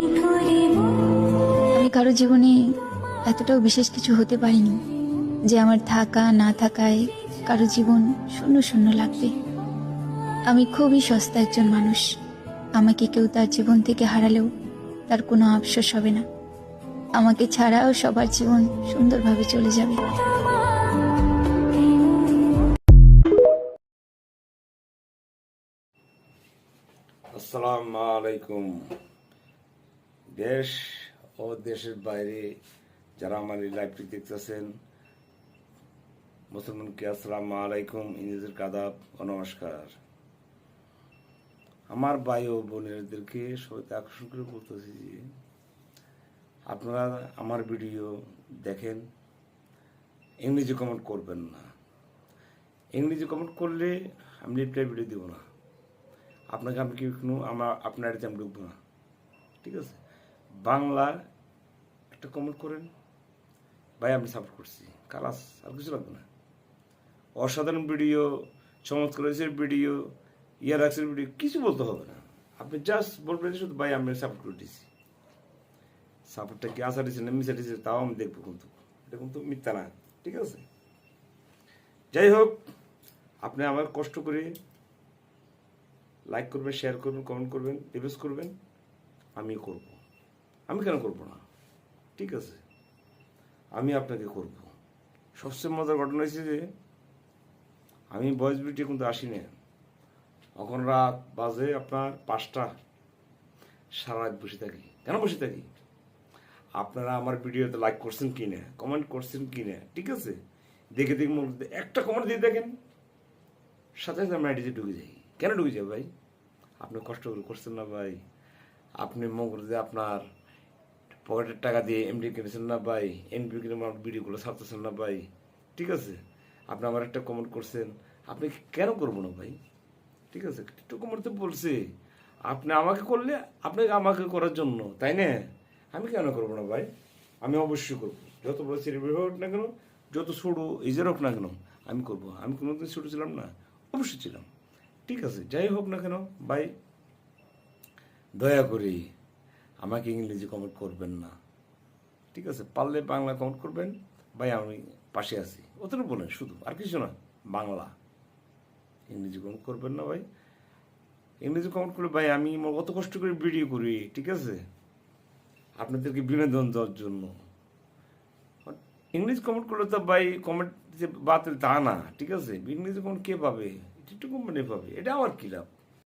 আমি কারো জীবনে এতটাও বিশেষ কিছু হতে পারিনি যে আমার থাকা না থাকায় কারো জীবন শূন্য শূন্য লাগবে। আমি খুবই সস্তা একজন মানুষ। আমাকে কেউ তার জীবন থেকে হারালেও তার কোনো আফসোস হবে না। আমাকে ছাড়াও সবার জীবন সুন্দরভাবে চলে যাবে। আসসালামু আলাইকুম। দেশ ও দেশের বাইরে যারা আমার এই লাইভটি দেখতেছেন, মুসলমানকে আসসালামু আলাইকুম, ইংরেজির আদাব ও নমস্কার। আমার ভাই ও বোনেরদেরকে সবাইকে আকর্ষণ করে বলতেছি যে আপনারা আমার ভিডিও দেখেন, ইংরেজি কমেন্ট করবেন না। ইংরেজি কমেন্ট করলে আমি রিপ্লাই ভিডিও দেবো না। আপনাকে আমি কি আপনার আমি ঢুকবো না, ঠিক আছে? বাংলা একটা কমেন্ট করেন, ভাই আমি সাপোর্ট করছি, কালাস, আর কিছু লাগবে না। অসাধারণ ভিডিও, চমৎকার ভিডিও, ইয়ারাক্সের ভিডিও, কিছু বলতে হবে না। আপনি জাস্ট বলবেন শুধু ভাই আমি সাপোর্ট করে দিচ্ছি। সাপোর্টটা কি আসা দিচ্ছে না মিশা দিচ্ছে তাও আমি দেখবো, কিন্তু এটা কিন্তু মিথ্যা না, ঠিক আছে? যাই হোক, আপনি আমার কষ্ট করে লাইক করবেন, শেয়ার করবেন, কমেন্ট করবেন, রিভিউজ করবেন, আমি করব। আমি কেন করব না, ঠিক আছে? আমি আপনাকে করব। সবচেয়ে মজার ঘটনা হয়েছে যে আমি ভয়েস ভিডিও কিন্তু আসি না। এখন রাত বাজে আপনার 5টা, সারা রাত বসে থাকি। কেন বসে থাকি? আপনারা আমার ভিডিওতে লাইক করছেন কি না, কমেন্ট করছেন কি না, ঠিক আছে? দেখে দেখে একটা কমেন্ট দিয়ে দেখেন, সাথে সাথে আমি আইডিতে ঢুকে যাই। কেন ঢুকে যাই ভাই? আপনি কষ্ট করে করছেন না ভাই? আপনি মঙ্গলে আপনার পকেটের টাকা দিয়ে এমডি কিনেছেন না ভাই? এমডি কিনে আমার ভিডিওগুলো ছাড়তেছেন না ভাই, ঠিক আছে? আপনি আমার একটা কমেন্ট করছেন, আপনি কেন করবো না ভাই, ঠিক আছে? একটু কমেন্ট তো বলছে, আপনি আমাকে করলে আপনাকে আমাকে করার জন্য, তাই না? আমি কেন করবো না ভাই? আমি অবশ্যই করবো। যত বড় সেলিব্রিটি হোক না কেন, যত ছোটো ইজের হোক না কেন, আমি করবো। আমি কোনোদিন ছোটো ছিলাম না, অবশ্যই ছিলাম, ঠিক আছে? যাই হোক না কেন ভাই, দয়া করে আমাকে ইংরেজি কমেন্ট করবেন না, ঠিক আছে? পারলে বাংলা কমেন্ট করবেন, ভাই আমি পাশে আছি, অতটুকু বলেন শুধু, আর কিছু না। বাংলা, ইংরেজি কমেন্ট করবেন না ভাই। ইংরেজি কমেন্ট করলে ভাই আমি অত কষ্ট করে ভিডিও করি, ঠিক আছে? আপনাদেরকে বিনোদন দেওয়ার জন্য। ইংরেজি কমেন্ট করলে তো ভাই কমেন্ট যে বাতিল তা না, ঠিক আছে? ইংরেজি কমেন্ট কে পাবে? একটু কোম্পানি পাবে, এটা আমার কি লাভ?